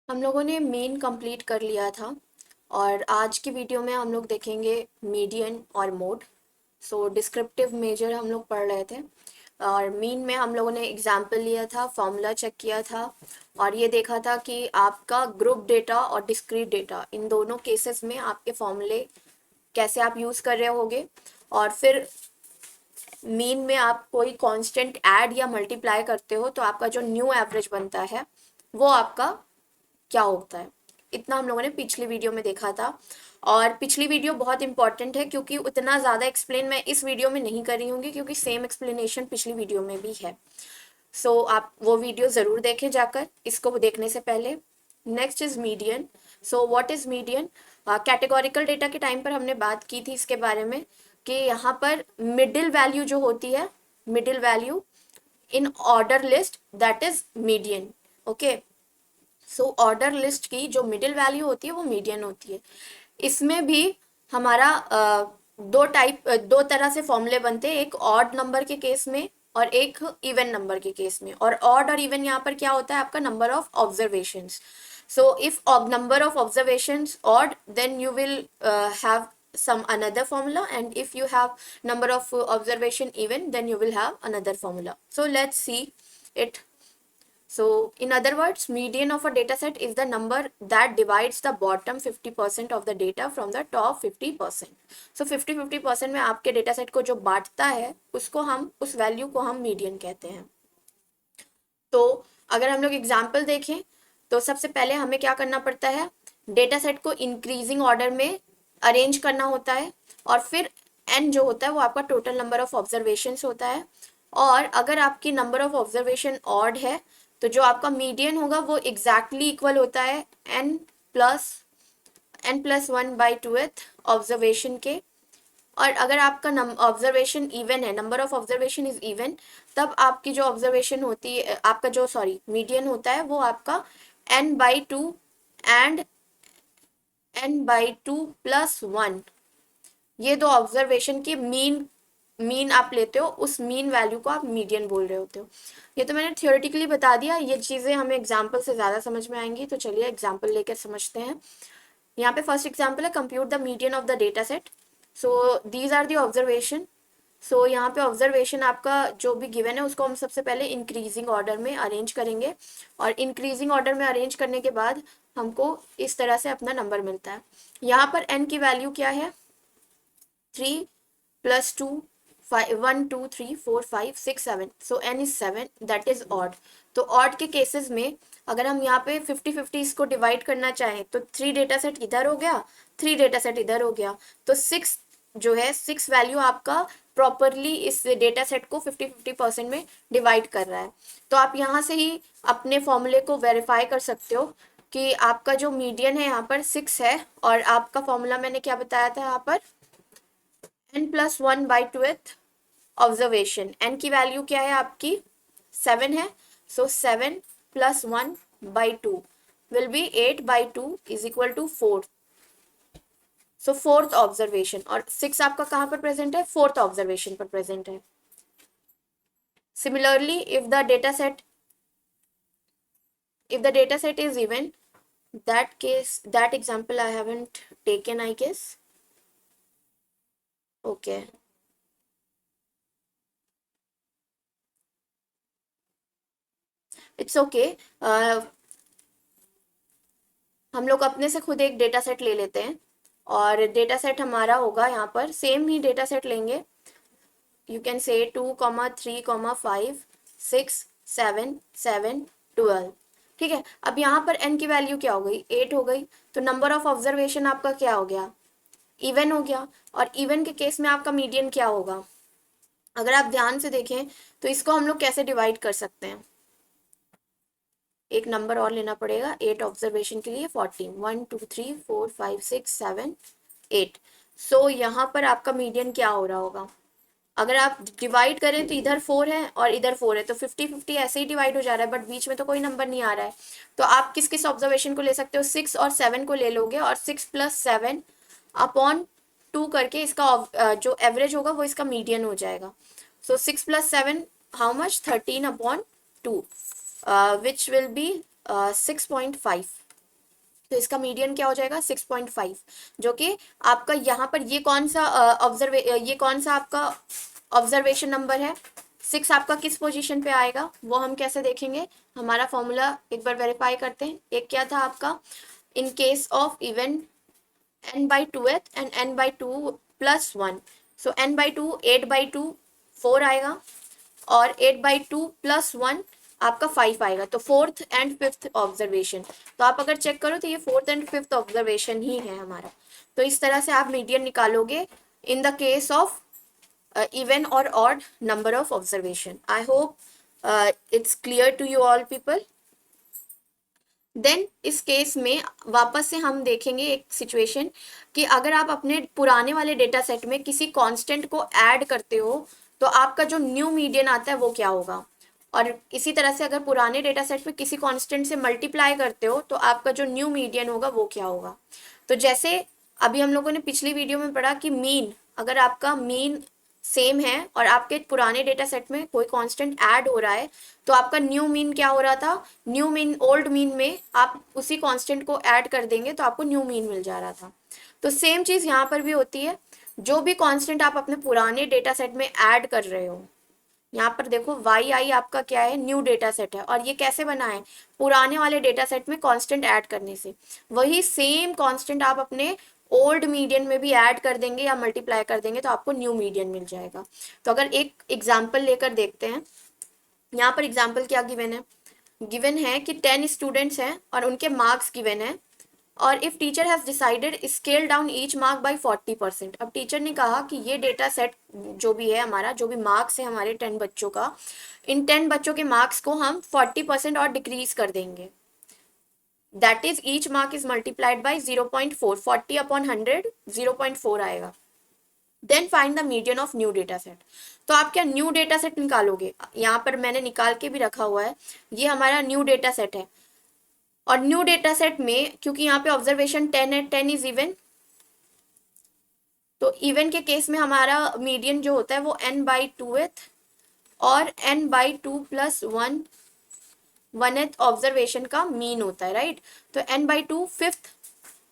हम लोगों ने मीन कंप्लीट कर लिया था और आज की वीडियो में हम लोग देखेंगे मीडियन और मोड। सो डिस्क्रिप्टिव मेजर हम लोग पढ़ रहे थे और मीन में हम लोगों ने एग्जाम्पल लिया था, फॉर्मूला चेक किया था और ये देखा था कि आपका ग्रुप डेटा और डिस्क्रीट डेटा इन दोनों केसेस में आपके फॉर्मूले कैसे आप यूज़ कर रहे होगे। और फिर मीन में आप कोई कांस्टेंट ऐड या मल्टीप्लाई करते हो तो आपका जो न्यू एवरेज बनता है वो आपका क्या होता है। इतना हम लोगों ने पिछली वीडियो में देखा था और पिछली वीडियो बहुत इंपॉर्टेंट है क्योंकि उतना ज़्यादा एक्सप्लेन मैं इस वीडियो में नहीं कर रही हूँगी क्योंकि सेम एक्सप्लेनेशन पिछली वीडियो में भी है। सो आप वो वीडियो ज़रूर देखें जाकर इसको देखने से पहले। Next is median. So what is median? Categorical data के टाइम पर हमने बात की थी इसके बारे में कि यहाँ पर मिडिल वैल्यू जो होती है, middle value in order list, that is median. Okay, so order list की जो मिडिल वैल्यू होती है वो मीडियन होती है। इसमें भी हमारा दो तरह से फॉर्मूले बनते हैं, एक ऑड नंबर के केस में और एक इवन नंबर के केस में। और ऑड और इवन यहाँ पर क्या होता है, आपका number of observations. So if number of observations odd then you will have some another formula, and if you have number of observation even then you will have another formula. So let's see it. So in other words, median of a data set is the number that divides the bottom 50% of the data from the top 50%. So 50% में आपके data set को जो बांटता है उसको हम, उस value को हम मीडियन कहते हैं। तो अगर हम लोग एग्जाम्पल देखें तो सबसे पहले हमें क्या करना पड़ता है, डेटा सेट को इंक्रीजिंग ऑर्डर में अरेंज करना होता है और फिर एन जो होता है वो आपका टोटल नंबर ऑफ ऑब्जर्वेशन होता है। और अगर आपकी नंबर ऑफ ऑब्जर्वेशन ऑड है तो जो आपका मीडियन होगा वो एग्जैक्टली इक्वल होता है n+1/2th ऑब्जर्वेशन के। और अगर आपका ऑब्जर्वेशन इवन है, number of observation is even, तब आपकी जो ऑब्जर्वेशन होती है, आपका जो मीडियन होता है वो आपका n/2 एंड n/2+1, ये दो ऑब्जर्वेशन की मीन आप लेते हो, उस मीन वैल्यू को आप मीडियन बोल रहे होते हो। ये तो मैंने थियोरेटिकली बता दिया, ये चीज़ें हमें एग्जाम्पल से ज़्यादा समझ में आएंगी। तो चलिए एग्जाम्पल लेकर समझते हैं। यहाँ पे फर्स्ट एग्जाम्पल है, compute the median of the data set. So these are the observation. So यहाँ पे ऑब्जर्वेशन आपका जो भी गिवन है उसको हम सबसे पहले इंक्रीजिंग ऑर्डर में अरेंज करेंगे और इंक्रीजिंग ऑर्डर में अरेंज करने के बाद हमको इस तरह से अपना नंबर मिलता है। यहाँ पर n की वैल्यू क्या है, 3+2, 1 2 3 4 5 6 7। सो n is 7, that is odd. तो ऑड के केसेस में अगर हम यहाँ पे 50-50 इसको डिवाइड करना चाहें तो 3 डेटा सेट इधर हो गया, 3 डेटा सेट इधर हो गया, तो 6 जो है, 6 वैल्यू आपका प्रॉपरली इस डेटा सेट को 50-50% में डिवाइड कर रहा है। तो आप यहाँ से ही अपने फॉर्मूले को वेरीफाई कर सकते हो कि आपका जो मीडियन है यहाँ पर 6 है और आपका फॉर्मूला मैंने क्या बताया था यहाँ पर, n+1/2th ऑब्जर्वेशन। n की वैल्यू क्या है आपकी, 7 है। So 7+1/2 will be 8/2 is equal to 4। So fourth observation, और 6 आपका कहाँ पर प्रेजेंट है, फोर्थ ऑब्जर्वेशन पर प्रेजेंट है। Similarly if the data set is even, that example I haven't taken, I guess. Okay, it's okay. हम लोग अपने से खुद एक डेटा सेट ले लेते हैं और डेटा सेट हमारा होगा, यहाँ पर सेम ही डेटा सेट लेंगे। You can say 2, 3, 5, 6, 7, 7, 12। ठीक है, अब यहाँ पर n की वैल्यू क्या हो गई, 8 हो गई। तो नंबर ऑफ ऑब्जर्वेशन आपका क्या हो गया, इवन हो गया। और इवन के केस में आपका मीडियन क्या होगा, अगर आप ध्यान से देखें तो इसको हम लोग कैसे डिवाइड कर सकते हैं, एक नंबर और लेना पड़ेगा 8 ऑब्जर्वेशन के लिए, 14, 1 2 3 4 5 6 7 8। सो यहाँ पर आपका मीडियन क्या हो रहा होगा, अगर आप डिवाइड करें तो इधर 4 है और इधर 4 है, तो 50-50 ऐसे ही डिवाइड हो जा रहा है, बट बीच में तो कोई नंबर नहीं आ रहा है। तो आप किस किस ऑब्जर्वेशन को ले सकते हो, 6 और 7 को ले लोगे और 6+7/2 करके इसका जो एवरेज होगा वो इसका मीडियन हो जाएगा। सो 6+7 how much, 13/2, which will be 6.5। तो इसका मीडियन क्या हो जाएगा 6.5, जो कि आपका यहाँ पर ये कौन सा आपका ऑब्जर्वेशन नंबर है। 6 आपका किस पोजीशन पे आएगा वो हम कैसे देखेंगे, हमारा फॉर्मूला एक बार वेरीफाई करते हैं। एक क्या था आपका, in case of even n/2th and n/2+1, so n/2 8/2 4 आएगा और 8/2+1 आपका 5 आएगा, तो फोर्थ एंड फिफ्थ ऑब्जर्वेशन। तो आप अगर चेक करो तो ये फोर्थ एंड फिफ्थ ऑब्जर्वेशन ही है हमारा। तो इस तरह से आप मीडियन निकालोगे in the case of even और odd number of observation. I hope it's clear to you all people. Then इस केस में वापस से हम देखेंगे एक सिचुएशन कि अगर आप अपने पुराने वाले डेटा सेट में किसी कांस्टेंट को ऐड करते हो तो आपका जो न्यू मीडियन आता है वो क्या होगा, और इसी तरह से अगर पुराने डेटा सेट में किसी कांस्टेंट से मल्टीप्लाई करते हो तो आपका जो न्यू मीडियन होगा वो क्या होगा। तो जैसे अभी हम लोगों ने पिछली वीडियो में पढ़ा कि मीन, अगर आपका मीन सेम है और आपके पुराने डेटा सेट में कोई कांस्टेंट ऐड हो रहा है तो आपका न्यू मीन क्या हो रहा था, न्यू मीन ओल्ड मीन में आप उसी कांस्टेंट को ऐड कर देंगे तो आपको न्यू मीन मिल जा रहा था। तो सेम चीज़ यहाँ पर भी होती है, जो भी कांस्टेंट आप अपने पुराने डेटा सेट में ऐड कर रहे हो, यहाँ पर देखो yi आपका क्या है, न्यू डेटा सेट है, और ये कैसे बना है, पुराने वाले डेटा सेट में कांस्टेंट ऐड करने से। वही सेम कांस्टेंट आप अपने ओल्ड मीडियन में भी ऐड कर देंगे या मल्टीप्लाई कर देंगे तो आपको न्यू मीडियन मिल जाएगा। तो अगर एक एग्जाम्पल लेकर देखते हैं, यहाँ पर एग्जाम्पल क्या गिवन है, गिवन है कि 10 स्टूडेंट्स हैं और उनके मार्क्स गिवन है, और if teacher has decided scale down each mark bye 40%। अब टीचर ने कहा कि ये डेटा सेट जो भी है हमारा, जो भी मार्क्स है हमारे 10 बच्चों का, इन 10 बच्चों के मार्क्स को हम 40% और डिक्रीज कर देंगे। That is each mark is multiplied by 0.4, 40/100 0.4 आएगा। Then find the median of new data set. तो आप क्या न्यू डेटा सेट निकालोगे, यहाँ पर मैंने निकाल के भी रखा हुआ है, ये हमारा न्यू डेटा सेट है। और न्यू डेटा सेट में क्योंकि यहाँ पे ऑब्जर्वेशन 10 है, 10 इज इवन, तो इवन के केस में हमारा मीडियन जो होता है वो n/2th और n/2+1 1th ऑब्जर्वेशन का मीन होता है, राइट। तो n/2 फिफ्थ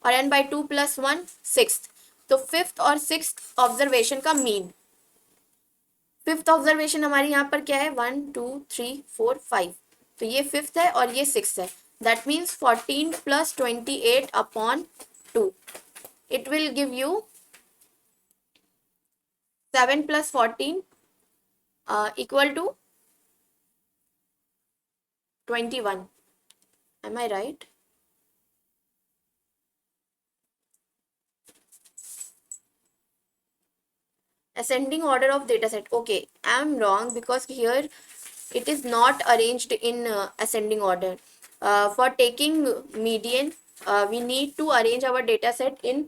और n/2+1 सिक्स्थ, तो फिफ्थ और सिक्स्थ ऑब्जर्वेशन का मीन। फिफ्थ ऑब्जर्वेशन हमारी यहाँ पर क्या है, 1 2 3 4 5, तो ये फिफ्थ है और ये सिक्स्थ है। That means 14 + 28/2, it will give you 7 + 14 equal to 21. Am I right? Ascending order of data set. Okay, I am wrong because here it is not arranged in ascending order. For taking median, we need to arrange our data set in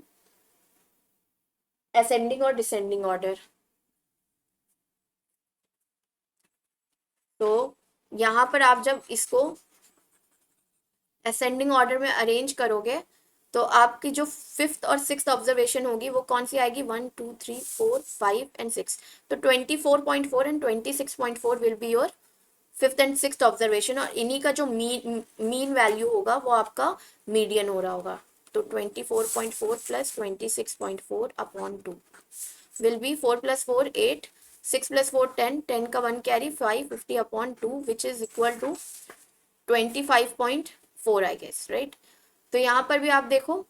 ascending or descending order. तो यहाँ पर आप जब इसको ascending order में arrange करोगे तो आपकी जो फिफ्थ और सिक्स्थ ऑब्जर्वेशन होगी वो कौन सी आएगी, 1 2 3 4 5 एंड 6, तो 24.4 and 26.4 will be your fifth and sixth observation, और इन्हीं का जो मीन वैल्यू होगा वो आपका मीडियन हो रहा होगा। तो 24.4 + 26.4/2 विल बी 4 + 4 8, 6 + 4 10, 10 का 1 carry 5, 50/2 which is equal to 25.4 I guess, right. तो यहाँ पर भी आप देखो,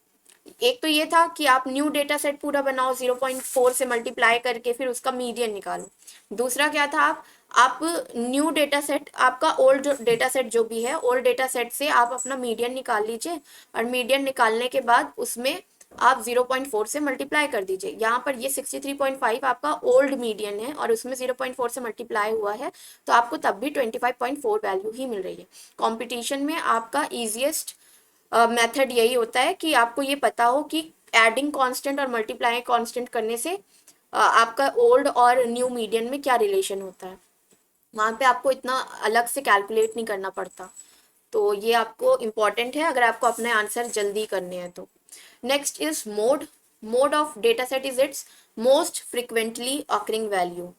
एक तो ये था कि आप न्यू डेटा सेट पूरा बनाओ 0.4 से मल्टीप्लाई करके फिर उसका मीडियन निकालो। दूसरा क्या था, आप न्यू डेटा सेट, आपका ओल्ड डेटा सेट जो भी है, ओल्ड डेटा सेट से आप अपना मीडियन निकाल लीजिए, और मीडियन निकालने के बाद उसमें आप 0.4 से मल्टीप्लाई कर दीजिए। यहाँ पर ये 63.5 आपका ओल्ड मीडियन है और उसमें 0.4 से मल्टीप्लाई हुआ है, तो आपको तब भी 25.4 वैल्यू ही मिल रही है। कॉम्पिटिशन में आपका ईजिएस्ट मेथड यही होता है कि आपको ये पता हो कि एडिंग कांस्टेंट और मल्टीप्लाइंग कांस्टेंट करने से आपका ओल्ड और न्यू मीडियन में क्या रिलेशन होता है, वहाँ पे आपको इतना अलग से कैलकुलेट नहीं करना पड़ता। तो ये आपको इम्पॉर्टेंट है अगर आपको अपने आंसर जल्दी करने हैं तो। Next is mode. Mode of data set is it's most frequently occurring value.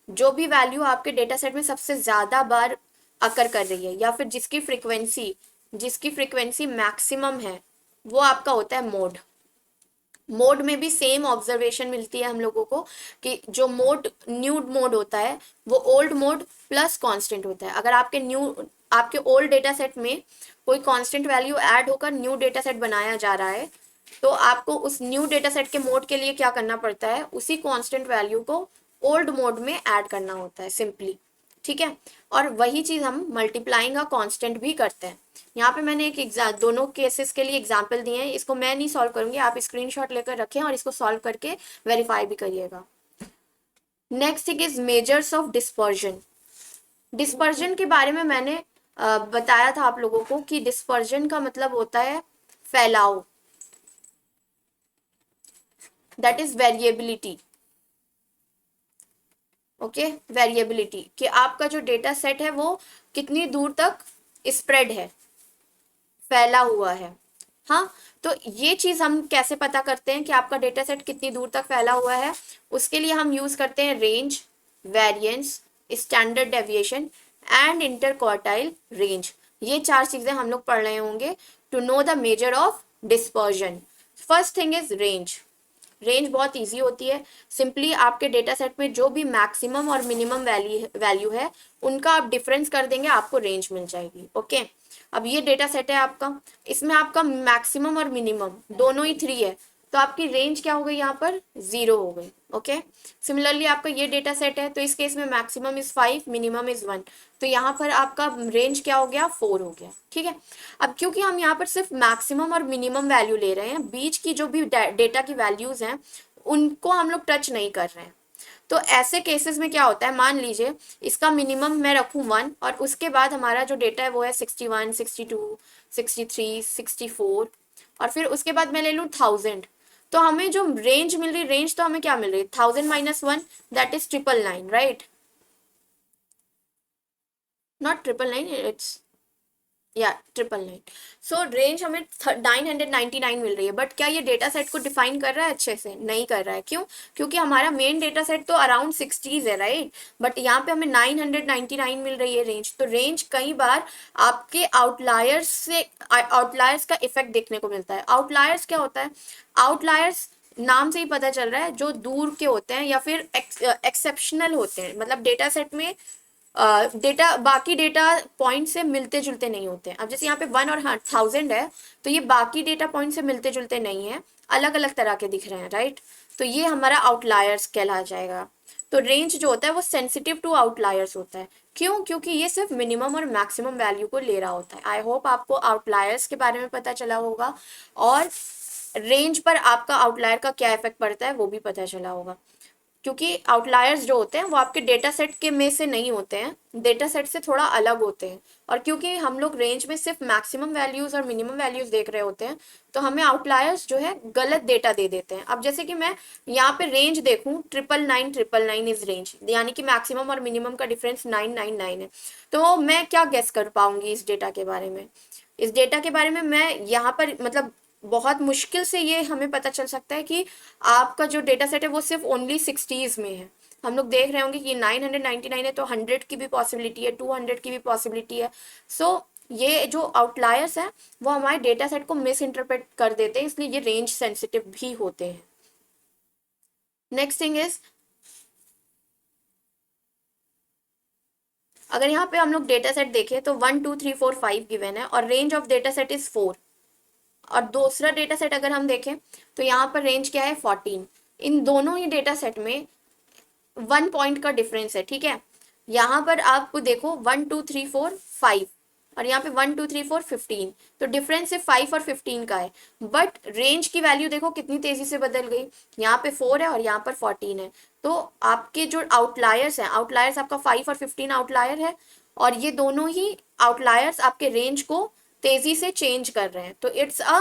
जो भी वैल्यू आपके डेटा सेट में सबसे ज़्यादा बार अकर कर रही है, या फिर जिसकी फ्रिक्वेंसी मैक्सिमम है, वो आपका होता है मोड। मोड में भी सेम ऑब्जर्वेशन मिलती है हम लोगों को कि जो मोड न्यू मोड होता है वो ओल्ड मोड प्लस कांस्टेंट होता है। अगर आपके ओल्ड डेटा सेट में कोई कांस्टेंट वैल्यू ऐड होकर न्यू डेटा सेट बनाया जा रहा है तो आपको उस न्यू डेटा सेट के मोड के लिए क्या करना पड़ता है, उसी कांस्टेंट वैल्यू को ओल्ड मोड में ऐड करना होता है सिंपली। ठीक है, और वही चीज हम मल्टीप्लाइंग का कांस्टेंट भी करते हैं। यहाँ पे मैंने दोनों केसेस के लिए एग्जाम्पल दिए हैं, इसको मैं नहीं सॉल्व करूंगी, आप स्क्रीनशॉट लेकर रखें और इसको सॉल्व करके वेरीफाई भी करिएगा। Next thing is measures of dispersion. Dispersion के बारे में मैंने बताया था आप लोगों को कि डिस्पर्जन का मतलब होता है फैलाव, that is variability. Okay, variability कि आपका जो डेटा सेट है वो कितनी दूर तक स्प्रेड है, फैला हुआ है। हाँ, तो ये चीज हम कैसे पता करते हैं कि आपका डेटा सेट कितनी दूर तक फैला हुआ है, उसके लिए हम यूज करते हैं range, variance, standard deviation and inter quartile range. ये चार चीजें हम लोग पढ़ रहे होंगे to know the measure of dispersion. First thing is range. Range बहुत इजी होती है, सिंपली आपके डेटा सेट में जो भी मैक्सिमम और मिनिमम वैल्यू है उनका आप डिफरेंस कर देंगे, आपको रेंज मिल जाएगी। ओके, अब ये डेटा सेट है आपका, इसमें आपका मैक्सिमम और मिनिमम दोनों ही 3 है, तो आपकी रेंज क्या हो गई, यहाँ पर 0 हो गई। ओके, सिमिलरली आपका ये डेटा सेट है तो इस केस में मैक्सिमम इज 5, मिनिमम इज 1, तो यहाँ पर आपका रेंज क्या हो गया, 4 हो गया। ठीक है, अब क्योंकि हम यहाँ पर सिर्फ मैक्सिमम और मिनिमम वैल्यू ले रहे हैं, बीच की जो भी डेटा की वैल्यूज हैं उनको हम लोग टच नहीं कर रहे हैं, तो ऐसे केसेस में क्या होता है, मान लीजिए इसका मिनिमम मैं रखूँ 1 और उसके बाद हमारा जो डेटा है वो है 61, 62, 63, 64 और फिर उसके बाद मैं ले लूँ 1000, तो हमें जो रेंज मिल रही, रेंज तो हमें क्या मिल रही है, 1000 minus 1, that is 999, right, not 999, it's या 999। सो रेंज हमें 999 मिल रही है, बट क्या ये डेटा सेट को डिफाइन कर रहा है, अच्छे से नहीं कर रहा है। क्यों, क्योंकि हमारा मेन डेटा सेट तो अराउंड 60s है, राइट, बट यहाँ पे हमें 999 मिल रही है रेंज। तो रेंज कई बार आपके आउटलायर्स का इफेक्ट देखने को मिलता है। आउटलायर्स क्या होता है, आउटलायर्स नाम से ही पता चल रहा है जो दूर के होते हैं या फिर एक्सेप्शनल होते हैं, मतलब डेटा सेट में डेटा बाकी डेटा पॉइंट से मिलते जुलते नहीं होते हैं। अब जैसे यहाँ पे 1 और 1000 है तो ये बाकी डेटा पॉइंट से मिलते जुलते नहीं है, अलग अलग तरह के दिख रहे हैं, राइट, तो ये हमारा आउटलायर्स कहला जाएगा। तो रेंज जो होता है वो सेंसिटिव टू आउटलायर्स होता है। क्यों, क्योंकि ये सिर्फ मिनिमम और मैक्सिमम वैल्यू को ले रहा होता है। आई होप आपको आउटलायर्स के बारे में पता चला होगा और रेंज पर आपका आउटलायर का क्या इफेक्ट पड़ता है वो भी पता चला होगा। क्योंकि आउटलायर्स जो होते हैं वो आपके डेटा सेट के में से नहीं होते हैं, डेटा सेट से थोड़ा अलग होते हैं, और क्योंकि हम लोग रेंज में सिर्फ मैक्सिमम वैल्यूज और मिनिमम वैल्यूज देख रहे होते हैं तो हमें आउटलायर्स जो है गलत डेटा दे देते हैं। अब जैसे कि मैं यहाँ पे रेंज देखूँ 999 इज रेंज, यानी कि मैक्सिमम और मिनिमम का डिफरेंस 999 है, तो मैं क्या गेस कर पाऊंगी इस डेटा के बारे में, इस डेटा के बारे में मैं यहाँ पर मतलब बहुत मुश्किल से ये हमें पता चल सकता है कि आपका जो डेटा सेट है वो सिर्फ ओनली 60s में है। हम लोग देख रहे होंगे कि 999 है तो 100 की भी पॉसिबिलिटी है, 200 की भी पॉसिबिलिटी है। सो ये जो आउटलायर्स है वो हमारे डेटा सेट को मिस इंटरप्रेट कर देते हैं, इसलिए ये रेंज सेंसिटिव भी होते हैं। नेक्स्ट थिंग इज, अगर यहाँ पे हम लोग डेटा सेट देखें तो 1 2 3 4 5 गिवन है और range of data set is 4, और दूसरा डेटा सेट अगर हम देखें तो यहाँ पर रेंज क्या है 14। इन दोनों ही डेटा सेट में 1 पॉइंट का डिफरेंस है। ठीक है, यहाँ पर आप देखो 1 2 3 4 5 और यहाँ पे 1 2 3 4 15, तो डिफरेंस सिर्फ 5 और 15 का है, बट रेंज की वैल्यू देखो कितनी तेजी से बदल गई, यहाँ पे 4 है और यहाँ पर 14 है। तो आपके जो आउटलायर्स हैं, आउटलायर्स आपका 5 और 15 आउटलायर है, और ये दोनों ही आउटलायर्स आपके रेंज को तेजी से चेंज कर रहे हैं, तो it's a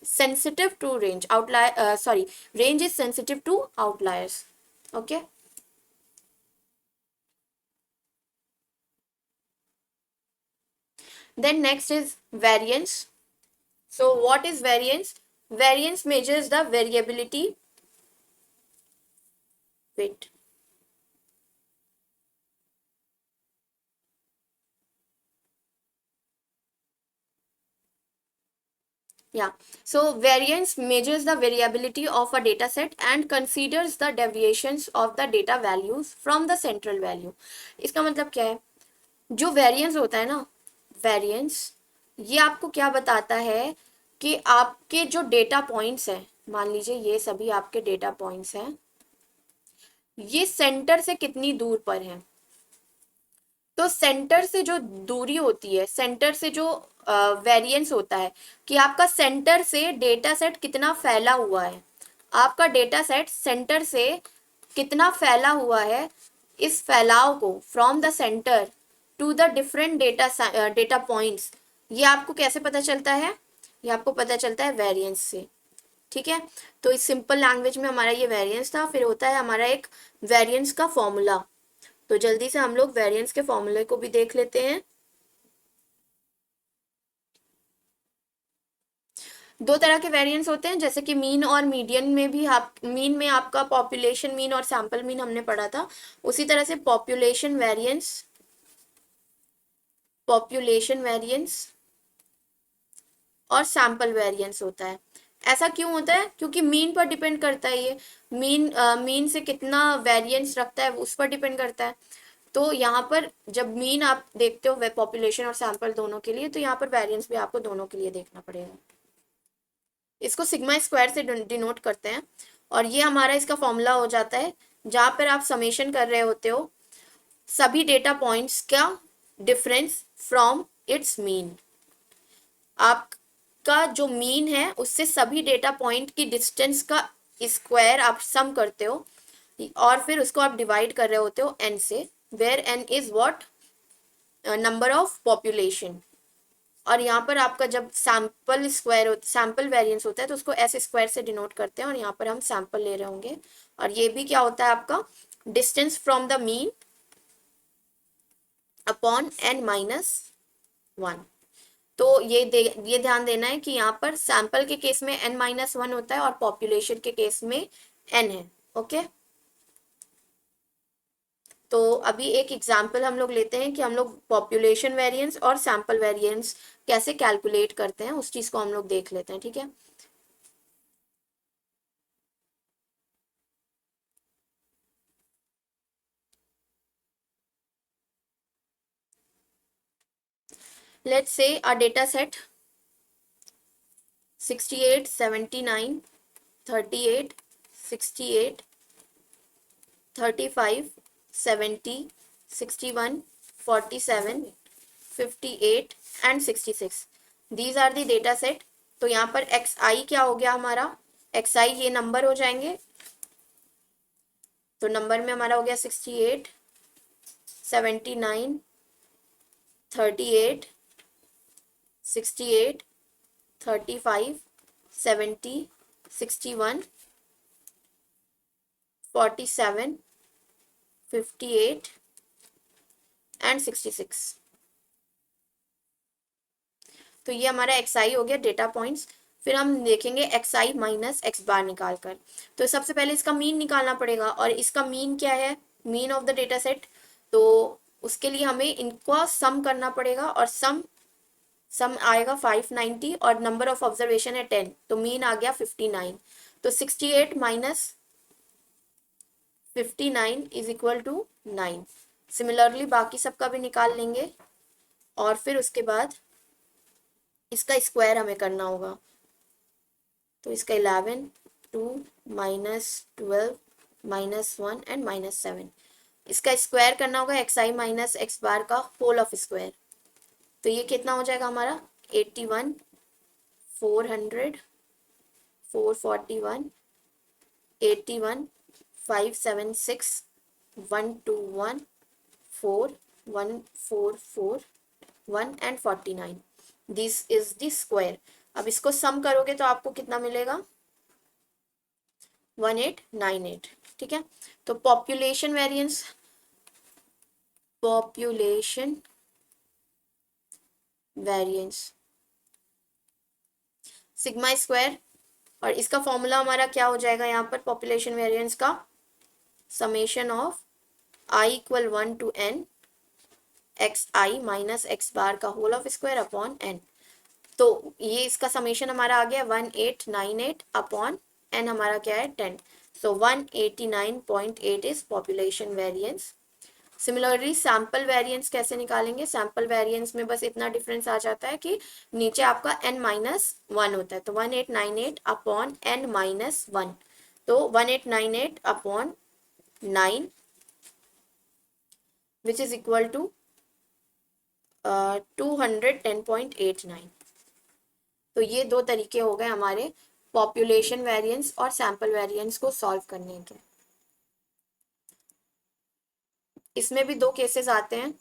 sensitive to range, outlier sorry, range is sensitive to outliers. Okay, then next is variance. So what is variance? Variance measures the variability, wait, Yeah. So variance measures the variability of a data set and considers the deviations of the data values from the central value. इसका मतलब क्या है? जो variance होता है ना, variance ये आपको क्या बताता है कि आपके जो डेटा पॉइंट्स हैं, मान लीजिए ये सभी आपके डेटा पॉइंट्स हैं, ये सेंटर से कितनी दूर पर हैं। तो सेंटर से जो दूरी होती है, सेंटर से जो वेरिएंस होता है कि आपका सेंटर से डेटा सेट कितना फैला हुआ है, आपका डेटा सेट सेंटर से कितना फैला हुआ है, इस फैलाव को from the centre to the different data points, ये आपको कैसे पता चलता है? ये आपको पता चलता है वेरिएंस से। ठीक है, तो इस सिंपल लैंग्वेज में हमारा ये वेरिएंस था। फिर होता है हमारा एक वेरिएंस का फॉर्मूला। तो जल्दी से हम लोग वेरिएंस के फॉर्मूले को भी देख लेते हैं। दो तरह के वेरिएंस होते हैं, जैसे कि मीन और मीडियन में भी, आप मीन में आपका पॉपुलेशन मीन और सैंपल मीन हमने पढ़ा था, उसी तरह से पॉपुलेशन वेरिएंस और सैंपल वेरिएंस होता है। ऐसा क्यों होता है? क्योंकि मीन पर डिपेंड करता है। ये मीन से कितना वेरिएंस रखता है उस पर डिपेंड करता है। तो यहाँ पर जब मीन आप देखते हो पॉपुलेशन और सैंपल दोनों के लिए, तो यहाँ पर वेरिएंस भी आपको दोनों के लिए देखना पड़ेगा। इसको सिग्मा स्क्वायर से डिनोट करते हैं, और ये हमारा इसका फॉर्मूला हो जाता है, जहाँ पर आप समेशन कर रहे होते हो सभी डेटा पॉइंट्स का डिफरेंस फ्रॉम इट्स मीन। आपका जो मीन है उससे सभी डेटा पॉइंट की डिस्टेंस का स्क्वायर आप सम करते हो, और फिर उसको आप डिवाइड कर रहे होते हो n से, where n is what? Number of population. और यहाँ पर आपका जब सैंपल वेरिएंस होता है तो उसको एस स्क्वायर से डिनोट करते हैं, और यहाँ पर हम सैंपल ले रहे होंगे, और ये भी क्या होता है आपका? Distance from the mean upon n-1। तो ये ध्यान देना है कि यहाँ पर सैंपल के केस में n-1 होता है और पॉपुलेशन के केस में n है। ओके, तो अभी एक एग्जांपल हम लोग लेते हैं कि हम लोग पॉपुलेशन वेरिएंस और सैंपल वेरिएंस कैसे कैलकुलेट करते हैं, उस चीज को हम लोग देख लेते हैं। ठीक है, let's say a data set 68, 79, 38, 68, 35, 70, 61, 47, 58 and 66। These are the data set. तो यहाँ पर xi क्या हो गया हमारा? xi ये नंबर हो जाएंगे, तो नंबर में हमारा हो गया 68, 79, 38, 68, 35, 70, 61, 47, 58 एंड 66। तो ये हमारा xi हो गया डेटा पॉइंट्स। फिर हम देखेंगे xi माइनस x बार निकाल कर। तो सबसे पहले इसका मीन निकालना पड़ेगा, और इसका मीन क्या है? Mean of the data set. तो उसके लिए हमें इनको सम करना पड़ेगा, और सम आएगा 590, और नंबर ऑफ ऑब्जर्वेशन है 10, तो मीन आ गया 59। तो 68 minus 59 is equal to 9। Similarly बाकी सबका भी निकाल लेंगे, और फिर उसके बाद इसका स्क्वायर हमें करना होगा। तो इसका 11, 2, -12, -1 एंड -7, इसका स्क्वायर करना होगा xi माइनस एक्स बार का होल ऑफ स्क्वायर। तो ये कितना हो जाएगा हमारा? 81, 400, 441, 81, 576, 121, 4, 144, 1 and 49। This is the square. अब इसको सम करोगे तो आपको कितना मिलेगा? 1898। ठीक है, तो पॉपुलेशन वेरिएंस सिग्मा स्क्वायर, और इसका फॉर्मूला हमारा क्या हो जाएगा यहाँ पर पॉपुलेशन वेरिएंस का? Summation of i equal 1 to n xi minus x bar का whole of square upon n। तो ये इसका समेशन हमारा आ गया 1898 अपॉन एन हमारा क्या है 10। सो 189.8 is population variance. Similarly sample variance कैसे निकालेंगे? सैंपल वेरिएंस में बस इतना डिफरेंस आ जाता है कि नीचे आपका n-1 होता है, तो 1898 अपॉन n-1, तो 1898 upon 9 which is equal to 210.89। तो ये दो तरीके हो गए हमारे पॉपुलेशन वेरिएंस और सैंपल वेरिएंस को सॉल्व करने के। इसमें भी दो केसेस आते हैं,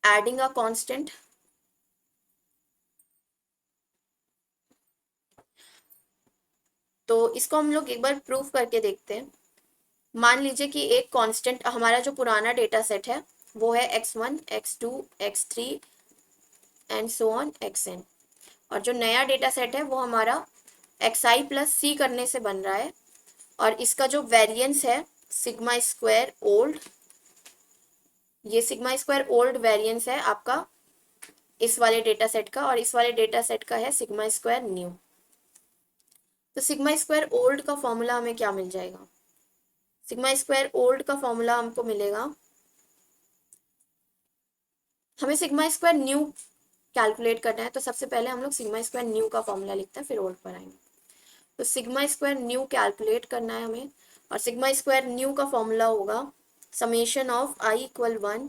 एडिंग अ कांस्टेंट, तो इसको हम लोग एक बार प्रूफ करके देखते हैं। मान लीजिए कि एक कांस्टेंट, हमारा जो पुराना डेटा सेट है वो है x1 x2 x3 and so on xn, और जो नया डेटा सेट है वो हमारा xi प्लस c करने से बन रहा है, और इसका जो वेरिएंस है सिग्मा स्क्वायर ओल्ड, ये सिग्मा स्क्वायर ओल्ड वेरिएंस है आपका इस वाले डेटा सेट का, और इस वाले डेटा सेट का है सिग्मा स्क्वायर न्यू। तो सिग्मा स्क्वायर ओल्ड का फॉर्मूला हमें क्या मिल जाएगा? सिग्मा स्क्वायर ओल्ड का फॉर्मूला हमको मिलेगा, हमें सिग्मा स्क्वायर न्यू कैलकुलेट करना है, तो सबसे पहले हम लोग सिग्मा स्क्वायर न्यू का फॉर्मूला लिखते हैं, फिर ओल्ड पर आएंगे। तो सिग्मा स्क्वायर न्यू कैलकुलेट करना है हमें, और सिग्मा स्क्वायर न्यू का फॉर्मूला होगा summation of i equal 1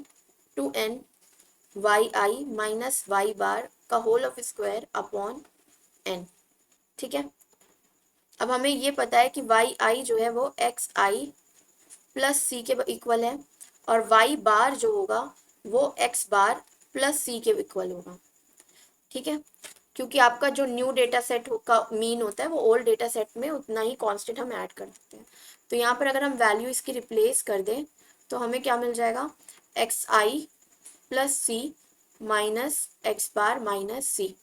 to n y i minus Y bar का whole of square upon n. ठीक है, अब हमें ये पता है कि वाई आई जो है वो एक्स आई प्लस सी के इक्वल है, और वाई बार जो होगा वो एक्स बार प्लस सी के इक्वल होगा। ठीक है, क्योंकि आपका जो न्यू डेटा सेट का मीन होता है वो ओल्ड डेटा सेट में उतना ही कांस्टेंट हम ऐड कर देते हैं। तो यहाँ पर अगर हम वैल्यू इसकी रिप्लेस कर दें तो हमें क्या मिल जाएगा? एक्स आई प्लस सी माइनस एक्स बार माइनस सी,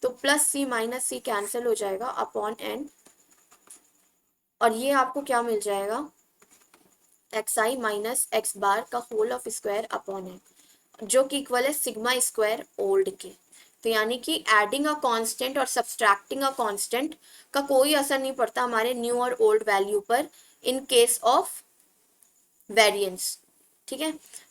तो प्लस सी माइनस सी कैंसिल हो जाएगा अपॉन एन, और ये आपको क्या मिल जाएगा? एक्स आई माइनस एक्स बार का whole of square upon N, जो कि इक्वल है सिग्मा स्क्वायर ओल्ड के। तो यानी कि एडिंग अ कांस्टेंट और सब्सट्रैक्टिंग अ कांस्टेंट का कोई असर नहीं पड़ता हमारे न्यू और ओल्ड वैल्यू पर इन केस ऑफ वेरिएंस। ठीक है,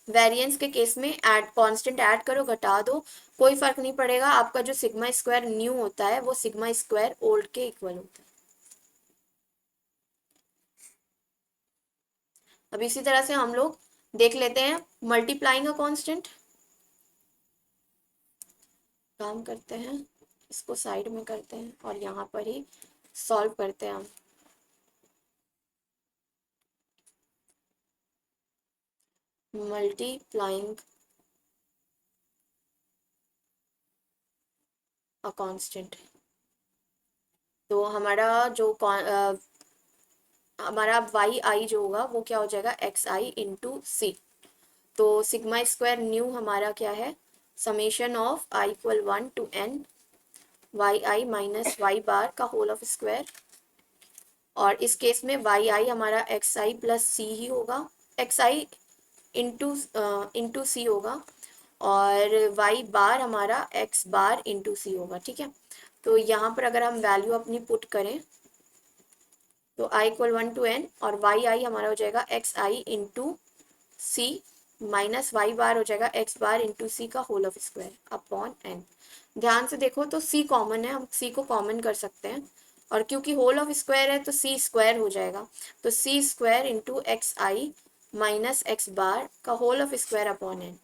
वेरिएंस के केस में ऐड कांस्टेंट ऐड करो घटा दो कोई फर्क नहीं पड़ेगा, आपका जो सिग्मा स्क्वायर न्यू होता है वो सिग्मा स्क्वायर ओल्ड के इक्वल होता है। अब इसी तरह से हम लोग देख लेते हैं मल्टीप्लाइंग अ कांस्टेंट। काम करते हैं, इसको साइड में करते हैं और यहाँ पर ही सॉल्व करते हैं हम। मल्टीप्लाइंग अ कांस्टेंट, तो हमारा जो हमारा वाई आई जो होगा वो क्या हो जाएगा? एक्स आई इंटू सी। तो सिग्मा स्क्वायर न्यू हमारा क्या है? Summation of i equal 1 to n y i minus Y bar का होल ऑफ स्क्वायर, और इस केस में वाई आई हमारा एक्स आई प्लस सी ही होगा, एक्स आई इंटू सी होगा, और वाई बार हमारा एक्स बार इंटू सी होगा। ठीक है, तो यहाँ पर अगर हम वैल्यू अपनी पुट करें तो आई इक्वल 1 टू एन, और वाई आई हमारा हो जाएगा एक्स आई into C minus Y bar हो जाएगा एक्स बार इंटू सी का whole of square upon N. ध्यान से देखो तो सी कॉमन है, हम सी को कॉमन कर सकते हैं, और क्योंकि होल ऑफ स्क्वायर है तो सी स्क्वायर हो जाएगा, तो सी स्क्वायर इंटू एक्स आई माइनस एक्स बार का whole of square upon n,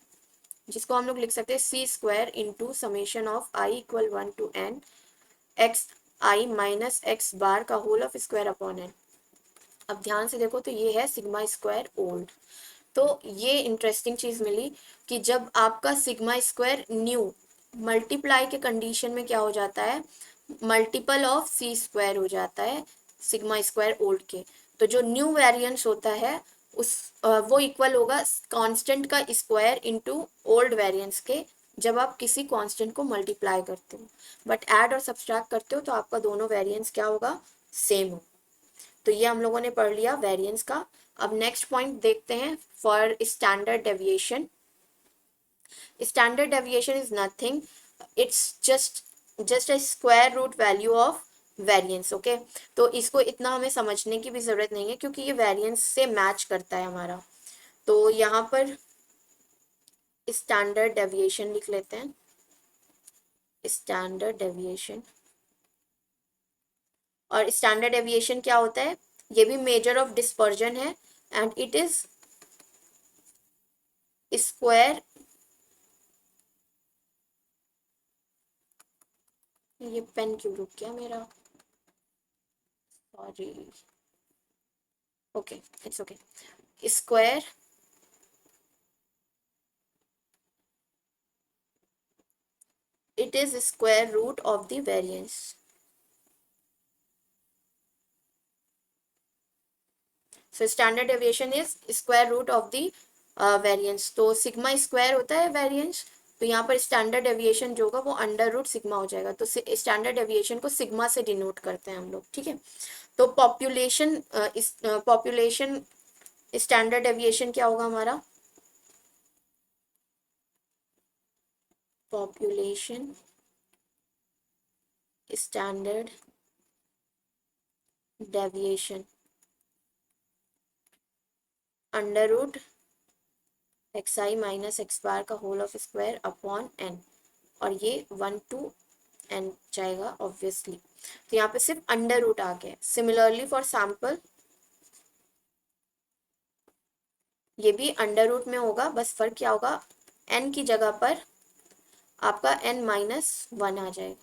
जिसको हम लोग लिख सकते हैं c square into summation of i equal 1 to n x I minus x bar का whole of square upon n. अब ध्यान से देखो तो ये है सिग्मा स्क्वायर ओल्ड। तो ये इंटरेस्टिंग चीज मिली कि जब आपका सिग्मा स्क्वायर न्यू मल्टीप्लाई के कंडीशन में क्या हो जाता है? मल्टीपल ऑफ सी स्क्वायर हो जाता है सिग्मा स्क्वायर ओल्ड के। तो जो न्यू वेरिएंस होता है उस वो इक्वल होगा कांस्टेंट का स्क्वायर इनटू ओल्ड वेरिएंस के, जब आप किसी कांस्टेंट को मल्टीप्लाई करते हो। बट ऐड और सब्सट्रैक्ट करते हो तो आपका दोनों वेरिएंस क्या होगा? सेम हो। तो ये हम लोगों ने पढ़ लिया वेरिएंस का। अब नेक्स्ट पॉइंट देखते हैं for standard deviation. Standard deviation is nothing, it's just a square root value of variance. Okay, तो इसको इतना हमें समझने की भी जरूरत नहीं है क्योंकि ये वेरिएंस से मैच करता है हमारा। तो यहाँ पर स्टैंडर्ड डेविएशन लिख लेते हैं, स्टैंडर्ड डेविएशन। और स्टैंडर्ड डेविएशन क्या होता है, ये भी मेजर ऑफ डिस्पर्जन है एंड इट इज स्क्वायर, ये पेन क्यों रुक गया मेरा, sorry, okay it's okay, square it is square root of the variance। so standard deviation is square root of the variance। तो सिग्मा स्क्वायर होता है variance, तो यहाँ पर स्टैंडर्ड डेविएशन जो होगा वो अंडर रूट सिग्मा हो जाएगा। तो स्टैंडर्ड डेविएशन को सिग्मा से डिनोट करते हैं हम लोग, ठीक है। तो पॉपुलेशन स्टैंडर्ड डेविएशन क्या होगा हमारा, population standard deviation under root x आई माइनस एक्स बार का whole of square upon n, और ये 1 to n जाएगा ऑब्वियसली। तो यहाँ पे सिर्फ अंडर रूट आ गया। सिमिलरली फॉर सैंपल ये भी अंडर रूट में होगा, बस फर्क क्या होगा, n की जगह पर आपका n-1 आ जाएगा,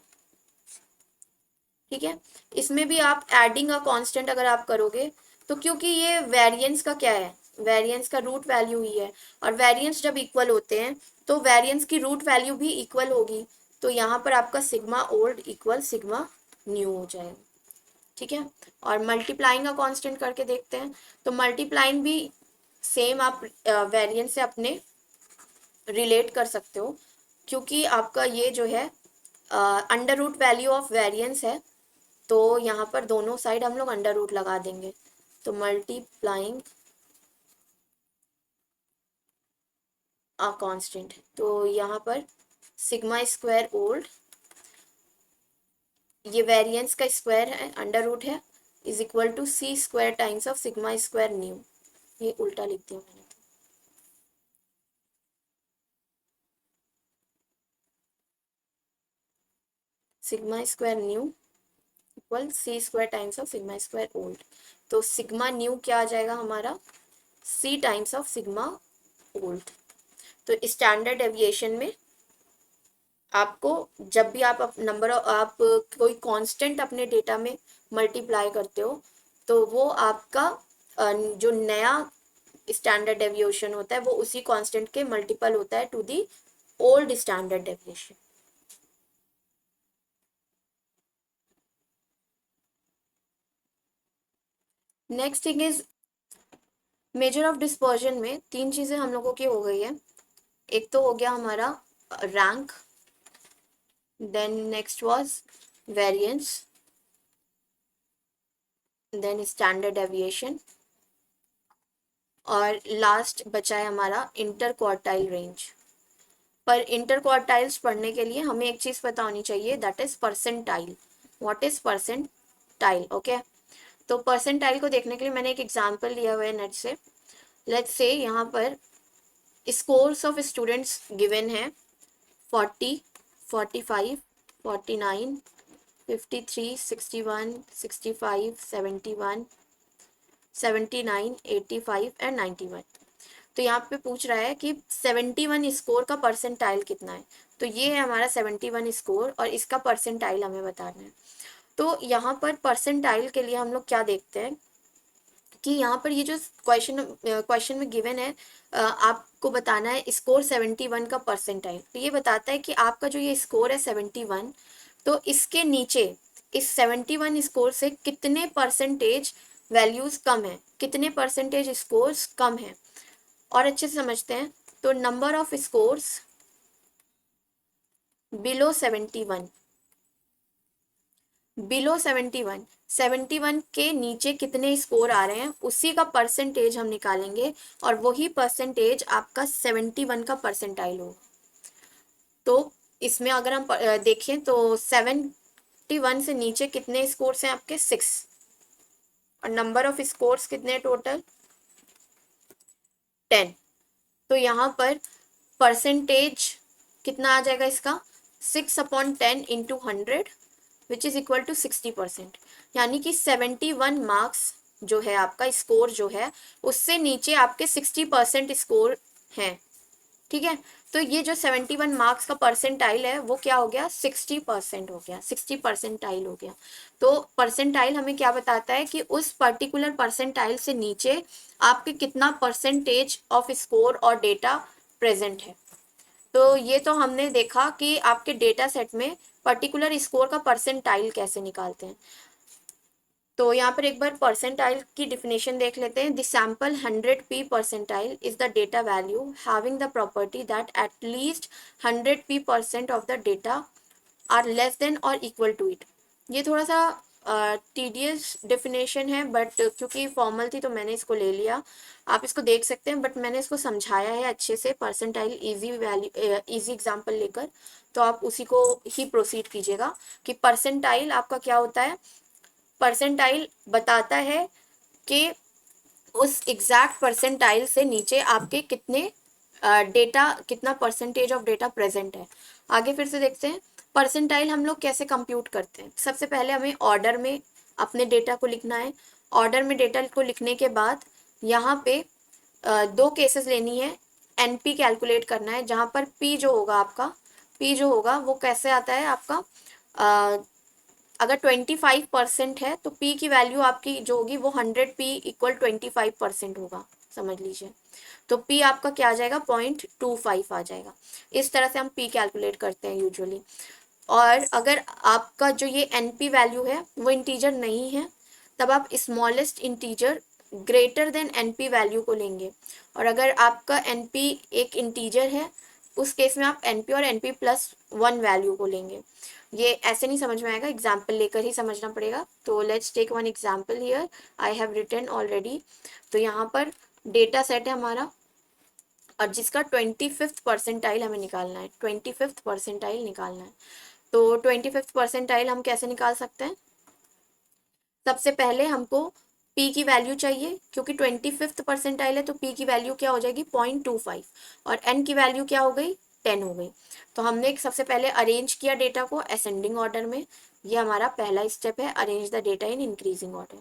ठीक है। इसमें भी आप एडिंग अ कांस्टेंट अगर आप करोगे तो, क्योंकि ये वेरिएंस का क्या है, वेरिएंस का रूट वैल्यू ही है, और वेरिएंस जब इक्वल होते हैं तो वेरिएंस की रूट वैल्यू भी इक्वल होगी। तो यहाँ पर आपका sigma old equal sigma new हो जाएगा, ठीक है। और मल्टीप्लाइंग का कांस्टेंट करके देखते हैं, तो मल्टीप्लाइंग भी सेम आप वेरिएंस से अपने रिलेट कर सकते हो, क्योंकि आपका ये जो है under root value of variance है, तो यहाँ पर दोनों साइड हम लोग अंडर रूट लगा देंगे। तो मल्टीप्लाइंग अ कांस्टेंट, तो यहाँ पर सिग्मा स्क्वायर ओल्ड, ये वेरिएंस का स्क्वायर है, अंडर रूट है, is equal to C square times of sigma square new. ये उल्टा लिख दिया मैंने, sigma square new equal C square times of sigma square old. तो सिग्मा न्यू क्या आ जाएगा हमारा, C times of sigma old. तो स्टैंडर्ड डेविएशन में आपको जब भी आप नंबर आप कोई कांस्टेंट अपने डेटा में मल्टीप्लाई करते हो, तो वो आपका जो नया स्टैंडर्ड डेविएशन होता है वो उसी कांस्टेंट के मल्टीपल होता है to the old standard deviation. Next thing is measure of dispersion में तीन चीजें हम लोगों की हो गई है। एक तो हो गया हमारा rank, then next was variance, then standard deviation, और लास्ट बचा है हमारा इंटर क्वार्टाइल रेंज। पर इंटर क्वार्टाइल्स पढ़ने के लिए हमें एक चीज पता होनी चाहिए, that is percentile. What is percentile, okay. तो परसेंटाइल को देखने के लिए मैंने एक एग्जांपल लिया हुआ है नेट से। लेट्स से यहाँ पर स्कोर्स ऑफ स्टूडेंट्स गिवन है 40, 45, 49, 53, 61, 65, 71, 79, 85 एंड 91। तो यहाँ पे पूछ रहा है कि 71 स्कोर का परसेंटाइल कितना है। तो ये है हमारा 71 स्कोर और इसका परसेंटाइल हमें बताना है। तो यहाँ पर परसेंटाइल के लिए हम लोग क्या देखते हैं कि यहाँ पर ये जो क्वेश्चन में गिवन है, आपको बताना है स्कोर 71 का परसेंटाइल। तो ये बताता है कि आपका जो ये स्कोर है 71, तो इसके नीचे इस 71 स्कोर से कितने परसेंटेज वैल्यूज कम है, कितने परसेंटेज स्कोर्स कम है। और अच्छे से समझते हैं, तो number of scores below 71, below 71, 71 के नीचे कितने स्कोर आ रहे हैं उसी का परसेंटेज हम निकालेंगे, और वही परसेंटेज आपका 71 का परसेंटाइल होगा। तो इसमें अगर हम देखें तो 71 से नीचे कितने स्कोर्स हैं आपके 6, और नंबर ऑफ स्कोर्स कितने टोटल 10। तो यहाँ पर परसेंटेज कितना आ जाएगा इसका 6/10 into 100 which is equal to 60%। यानी कि 71 मार्क्स जो है आपका स्कोर जो है उससे नीचे आपके 60% स्कोर हैं। ठीक है, तो ये जो 71 मार्क्स का परसेंटाइल है वो क्या हो गया 60% हो गया, 60 परसेंटाइल हो गया। तो परसेंटाइल हमें क्या बताता है कि उस पर्टिकुलर परसेंटाइल से नीचे आपके कितना परसेंटेज ऑफ स्कोर और डेटा प्रेजेंट है। तो ये तो हमने देखा कि आपके डेटा सेट में पर्टिकुलर स्कोर का परसेंटाइल कैसे निकालते हैं। तो यहाँ पर एक बार परसेंटाइल की डिफिनेशन देख लेते हैं। The sample 100p percentile is the data value having the property that at least 100p% of the data are less than और इक्वल टू इट। ये थोड़ा सा टीडियस डिफिनेशन है, बट क्योंकि फॉर्मल थी तो मैंने इसको ले लिया। आप इसको देख सकते हैं, बट मैंने इसको समझाया है अच्छे से percentile easy value easy example लेकर, तो आप उसी को ही प्रोसीड कीजिएगा कि परसेंटाइल आपका क्या होता है। परसेंटाइल बताता है कि उस एग्जैक्ट परसेंटाइल से नीचे आपके कितने डेटा कितना परसेंटेज ऑफ डेटा प्रेजेंट है। आगे फिर से देखते हैं परसेंटाइल हम लोग कैसे कंप्यूट करते हैं। सबसे पहले हमें ऑर्डर में अपने डेटा को लिखना है। ऑर्डर में डेटा को लिखने के बाद यहाँ पे दो केसेस लेनी है। एनपी कैलकुलेट करना है, जहाँ पर पी जो होगा आपका, पी जो होगा वो कैसे आता है आपका, अगर 25% है तो p की वैल्यू आपकी जो होगी वो 100p इक्वल 25% होगा, समझ लीजिए। तो p आपका क्या आ जाएगा 0.25 आ जाएगा। इस तरह से हम p कैलकुलेट करते हैं यूजुअली। और अगर आपका जो ये np वैल्यू है वो इंटीजर नहीं है, तब आप smallest integer greater than np value को लेंगे। और अगर आपका np एक इंटीजर है उस केस में आप np और np+1 वैल्यू को लेंगे। ये ऐसे नहीं समझ में आएगा, एग्जाम्पल लेकर ही समझना पड़ेगा। तो let's take one example here, I have written already. तो यहाँ पर डेटा सेट है हमारा और जिसका 25th परसेंटाइल हमें निकालना है, 25th परसेंटाइल निकालना है। तो 25th परसेंटाइल हम कैसे निकाल सकते हैं। सबसे पहले हमको p की वैल्यू चाहिए, क्योंकि 25th परसेंटाइल है तो p की वैल्यू क्या हो जाएगी 0.25 और n की वैल्यू क्या हो गई 10 हो गई। तो हमने सबसे पहले अरेंज किया डेटा को असेंडिंग ऑर्डर में, ये हमारा पहला स्टेप है, arrange the data in increasing order.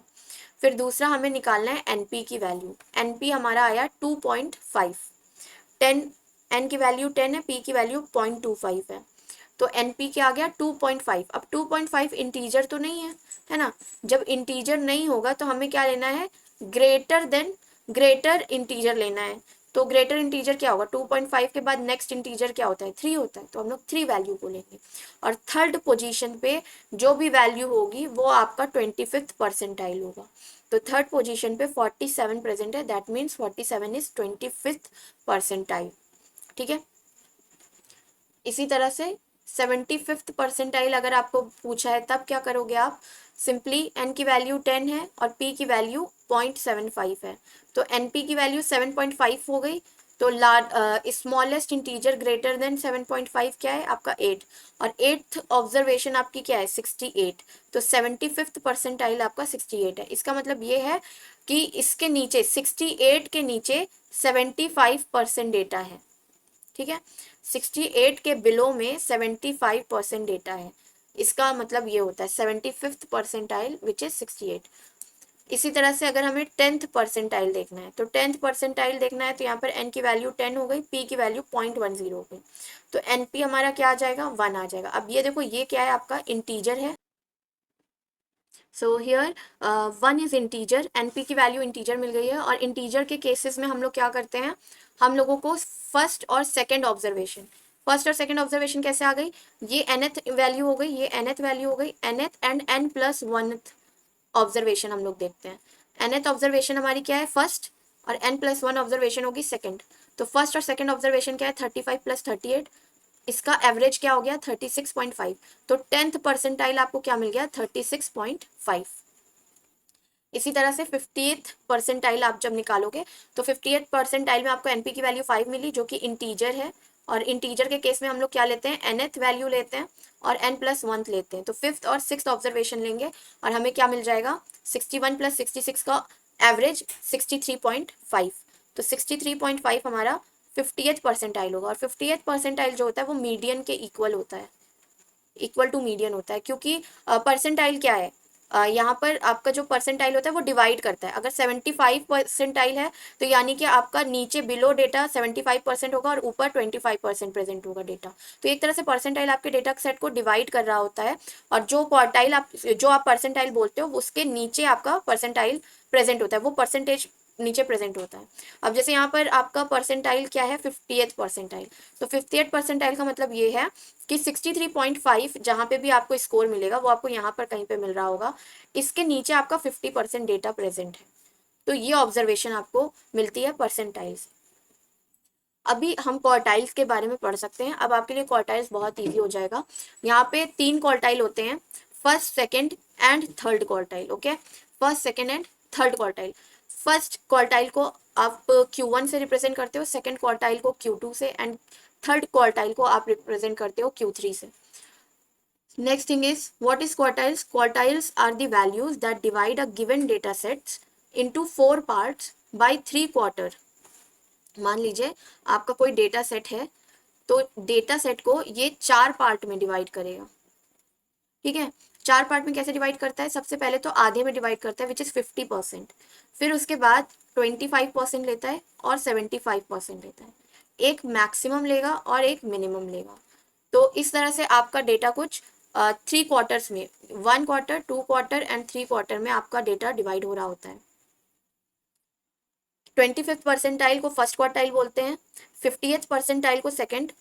फिर दूसरा हमें निकालना है एनपी की वैल्यू। एनपी हमारा आया 2.5, 10 n की वैल्यू 10 है, p की वैल्यू 0.25 है, तो np क्या आ गया 2.5। अब 2.5 इंटीजर तो नहीं है ना। जब इंटीजर नहीं होगा तो हमें क्या लेना है ग्रेटर देन, ग्रेटर इंटीजर लेना है। तो ग्रेटर इंटीजर क्या होगा 2.5 के बाद नेक्स्ट इंटीजर क्या होता है 3 होता है, तो हम लोग 3 वैल्यू को लेंगे। और थर्ड पोजीशन पे जो भी वैल्यू होगी वो आपका 25th परसेंटाइल होगा। तो थर्ड पोजीशन पे 47 प्रेजेंट है, that means 47 is 25th percentile. ठीक है, इसी तरह से 75th परसेंटाइल अगर आपको पूछा है तब क्या करोगे आप, सिंपली n की वैल्यू 10 है और p की वैल्यू 0.75 है, तो np की वैल्यू 7.5 हो गई। तो स्मॉलेस्ट इंटीजर ग्रेटर देन 7.5 क्या है आपका 8, और 8th ऑब्जर्वेशन आपकी क्या है 68। तो 75th परसेंटाइल आपका 68 है। इसका मतलब ये है कि इसके नीचे 68 के नीचे 75% डेटा है। ठीक है, 68 के बिलो में 75% डेटा है, इसका मतलब ये होता है 75th परसेंटाइल विच इज 68। इसी तरह से अगर हमें 10th परसेंटाइल देखना है, तो 10th परसेंटाइल देखना है तो यहाँ पर n की वैल्यू 10 हो गई, p की वैल्यू 0.10 हो गई, तो np हमारा क्या आ जाएगा 1 आ जाएगा। अब ये देखो ये क्या है आपका इंटीजर है, so here 1 is integer, np की वैल्यू इंटीजर मिल गई है। और इंटीजर के केसेस में हम लोग क्या करते हैं, हम लोगों को फर्स्ट और सेकंड ऑब्जर्वेशन, फर्स्ट और सेकंड ऑब्जर्वेशन कैसे आ गई, ये nth वैल्यू हो गई, ये nth वैल्यू हो गई, nth एंड n+1th ऑब्जर्वेशन हम लोग देखते हैं। nth ऑब्जर्वेशन हमारी क्या है फर्स्ट, और n+1 ऑब्जर्वेशन होगी सेकंड। तो फर्स्ट और सेकंड ऑब्जर्वेशन क्या है 35 + 38, इसका एवरेज क्या हो गया 36.5। तो 10th परसेंटाइल आपको क्या मिल गया 36.5। इसी तरह से 50th परसेंटाइल आप जब निकालोगे तो 50th परसेंटाइल में आपको एनपी की वैल्यू 5 मिली जो कि इंटीजर है, और इंटीजर के केस में हम लोग क्या लेते हैं, nth वैल्यू लेते हैं और n+1 लेते हैं। तो 5th और 6th ऑब्जर्वेशन लेंगे और हमें क्या मिल जाएगा, 61 + 66 का एवरेज 63.5। तो 63.5 हमारा 50th परसेंटाइल होगा। और 50th परसेंटाइल जो होता है वो मीडियन के इक्वल होता है, इक्वल टू मीडियन होता है, क्योंकि परसेंटाइल क्या है, यहाँ पर आपका जो परसेंटाइल होता है वो डिवाइड करता है। अगर 75 परसेंटाइल है तो यानी कि आपका नीचे बिलो डेटा 75% होगा और ऊपर 25% प्रेजेंट होगा डेटा। तो एक तरह से परसेंटाइल आपके डेटा सेट को डिवाइड कर रहा होता है, और जो क्वार्टाइल जो आप परसेंटाइल बोलते हो उसके नीचे आपका परसेंटाइल प्रेजेंट होता है, वो परसेंटेज नीचे प्रेजेंट होता है। अब जैसे यहाँ पर आपका परसेंटाइल क्या है, 50th परसेंटाइल। तो 50th परसेंटाइल का मतलब ये है कि 63.5 जहाँ पे भी आपको स्कोर मिलेगा वो आपको यहाँ पर कहीं पे मिल रहा होगा, इसके नीचे आपका 50% डेटा प्रेजेंट है। तो ये ऑब्जर्वेशन आपको मिलती है परसेंटाइल से। अभी हम क्वार्टाइल्स के बारे में पढ़ सकते हैं। अब आपके लिए क्वार्टाइल्स बहुत ईजी हो जाएगा। यहाँ पे 3 क्वार्टाइल होते हैं, first, second and third quartile. Okay, first, second and third quartile. First quartile को आप Q1 से रिप्रेजेंट करते हो, सेकेंड क्वार्टाइल को Q2 से, एंड थर्ड क्वार्टाइल को आप रिप्रेजेंट करते हो Q3 से। Next thing is, what is quartiles? Quartiles are the values that divide a given data sets into 4 parts by 3 quarter. मान लीजिए आपका कोई डेटा सेट है, तो डेटा सेट को ये 4 पार्ट में डिवाइड करेगा। ठीक है, 4 पार्ट में कैसे डिवाइड करता है, सबसे पहले तो आधे में डिवाइड करता है विच इज 50%, फिर उसके बाद 25% लेता है और 75% लेता है। एक मैक्सिमम लेगा और एक मिनिमम लेगा। तो इस तरह से आपका डेटा कुछ 3 क्वार्टर्स में, 1 क्वार्टर, 2 क्वार्टर एंड 3 क्वार्टर में आपका डेटा डिवाइड हो रहा होता है। 25th परसेंटाइल को फर्स्ट क्वार्टाइल बोलते हैं, 50th परसेंटाइल को सेकंड,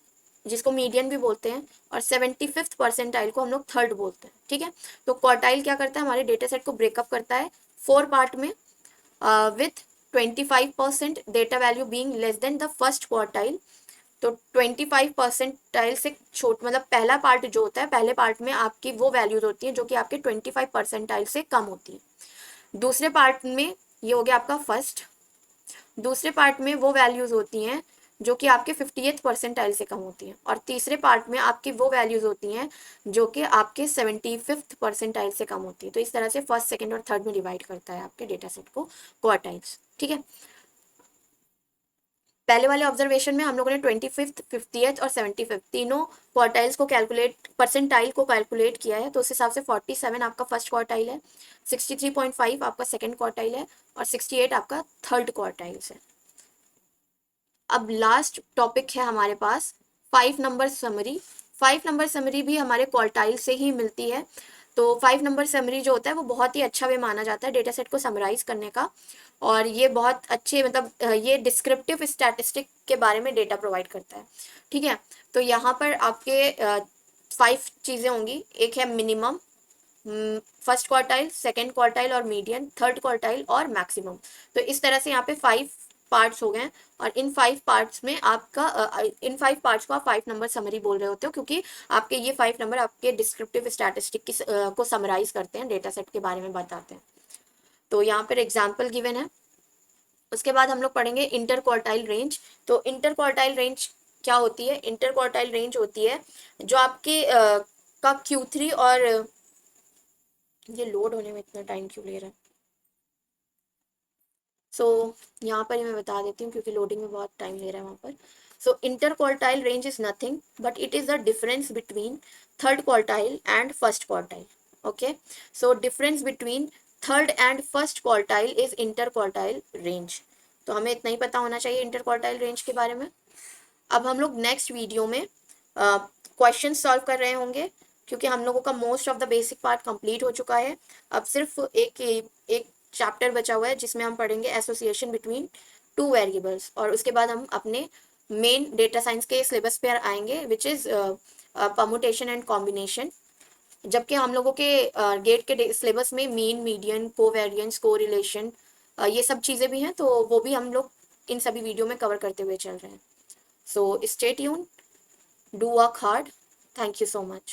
जिसको मीडियन भी बोलते हैं, और 75th परसेंटाइल को हम लोग थर्ड बोलते हैं। ठीक है, तो क्वार्टाइल क्या करता है, हमारे डेटा सेट को ब्रेकअप करता है 4 पार्ट में with 25% data value being less than the first quartile. तो 25 परसेंटाइल से छोट, मतलब पहला पार्ट जो होता है, पहले पार्ट में आपकी वो वैल्यूज होती हैं जो कि आपके 25 परसेंटाइल से कम होती है। दूसरे पार्ट में ये हो गया आपका फर्स्ट, दूसरे पार्ट में वो वैल्यूज होती हैं जो कि आपके 50th परसेंटाइल से कम होती हैं, और तीसरे पार्ट में आपकी वो वैल्यूज होती हैं जो कि आपके 75th परसेंटाइल से कम होती है। तो इस तरह से फर्स्ट, सेकंड और थर्ड में डिवाइड करता है आपके डेटा सेट को क्वार्टाइल्स। ठीक है, पहले वाले ऑब्जर्वेशन में हम लोगों ने 25th, 50th और 75th तीनों क्वार्टाइल्स को कैलकुलेट, परसेंटाइल को कैलकुलेट किया है। तो उस हिसाब से 47 आपका फर्स्ट क्वार्टाइल है, 63.5 आपका सेकंड क्वार्टाइल है और 68 आपका थर्ड क्वार्टाइल है। अब लास्ट टॉपिक है हमारे पास 5 नंबर समरी। 5 नंबर समरी भी हमारे क्वार्टाइल से ही मिलती है। तो 5 नंबर समरी जो होता है वो बहुत ही अच्छा वे माना जाता है डेटा सेट को समराइज करने का, और ये बहुत अच्छे, मतलब ये डिस्क्रिप्टिव स्टैटिस्टिक के बारे में डेटा प्रोवाइड करता है। ठीक है, तो यहाँ पर आपके 5 चीज़ें होंगी। एक है minimum, first quartile, second quartile और मीडियन, थर्ड क्वार्टाइल और मैक्सिमम। तो इस तरह से यहाँ पे 5 पार्ट्स हो गए, और इन 5 पार्ट्स में आपका इन 5 पार्ट्स को आप 5 नंबर समरी बोल रहे होते हो, क्योंकि आपके ये 5 नंबर आपके डिस्क्रिप्टिव स्टैटिस्टिक की को समराइज करते हैं, डेटा सेट के बारे में बताते हैं। तो यहाँ पर एग्जाम्पल गिवन है। उसके बाद हम लोग पढ़ेंगे इंटर क्वार्टाइल रेंज। तो इंटर क्वार्टाइल रेंज क्या होती है, इंटर क्वार्टाइल रेंज होती है जो आपके का Q3 और ये लोड होने में इतना टाइम क्यों ले रहा है। यहाँ पर ही मैं बता देती हूँ क्योंकि लोडिंग में बहुत टाइम ले रहा है वहाँ पर। So inter quartile range is nothing but it is the difference between third quartile and first quartile. Okay, so difference between third and first quartile is inter quartile range. तो हमें इतना ही पता होना चाहिए इंटर क्वार्टाइल रेंज के बारे में। अब हम लोग नेक्स्ट वीडियो में क्वेश्चन सॉल्व कर रहे होंगे, क्योंकि हम लोगों का most of the basic part complete हो चुका है। अब सिर्फ एक चैप्टर बचा हुआ है जिसमें हम पढ़ेंगे एसोसिएशन बिटवीन 2 वेरिएबल्स, और उसके बाद हम अपने मेन डेटा साइंस के सिलेबस पर आएंगे which is permutation and combination. जबकि हम लोगों के गेट के सिलेबस में मीन, मीडियन, कोवेरिएंस, कोरिलेशन, ये सब चीज़ें भी हैं, तो वो भी हम लोग इन सभी वीडियो में कवर करते हुए चल रहे हैं। So stay tuned, do work hard. Thank you so much.